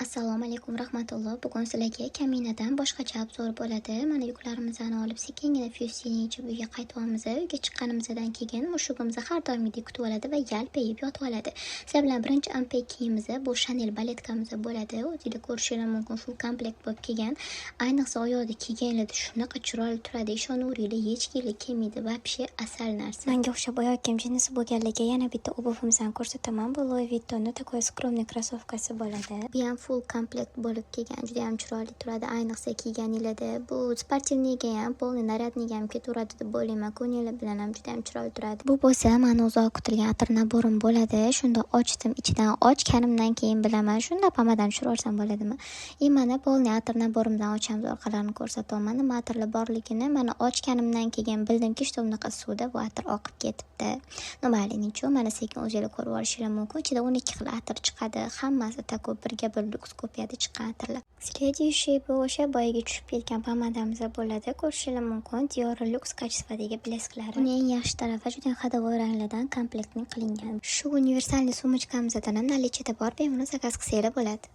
Assalomu alaykum rahmatulloh. Bugun sizlarga kaminadan boshqacha obzor bo'ladi. Mana yuklarimizni olib sekingina Fusi'ning ichib uyga qaytyapmiz. Uyga chiqqanimizdan keyin mushugimiz har doimgidek kutib oladi va yalpayib yotib oladi. Sizlar bilan birinchi unpack kiyimimiz bu Chanel baletkamiz bo'ladi. O'zingizlar ko'rishingiz mumkin, full komplekt bo'lib kelgan. Ayniqsa oyoqda kiyganlarda shunaqa chiroyli turadi. Ishonaveringlar, hech kimga kelmaydi. Вообще asal narsa. Menga o'xshab oyoqim jinsi bo'lganlarga yana bitta obuvimizdan ko'rsataman. Bu Louis Vuittonning такой скромный krossovkasi bo'ladi. Bu ham full komplekt bo'lib kelgan, juda ham chiroyli turadi. Ayniqsa kiyganinglarda bu sportivniga ham, polniy naryadniga ham ketaveradi deb o'ylayman. Ko'ngillar bilan ham juda ham chiroyli turadi. Bu bo'lsa, mana uzoq kutilgan atir naborim bo'ladi. Shunda ochdim, ichidan ochganimdan keyin bilaman, shunda pomadan tushirsam bo'ladimi? Mana polniy atir naborimdan ochamiz orqalarini ko'rsataman. Nima atirlar borligini mana ochganimdan keyin bildimki, что bunaqa suvda bu atir oqib ketibdi. Nimaligini-chu, mana sekin o'zingizlar ko'rib olishingiz mumkin. Ichida 12 xil atir chiqadi. Hammasi tako birga bir luks kopiyada chiqqan atirlar. Следующий bu o'sha boyaga tushib ketgan pomadamiz bo'ladi. Ko'rishingiz mumkin. Dior Lux kачестводagi blesklari. Uning eng yaxshi tarafi juda xadovoy ranglardan komplektning qilingan. Shu universalniy sumочkamizdan ham nalichida bor, bemalol zakaz qilsanglar bo'ladi.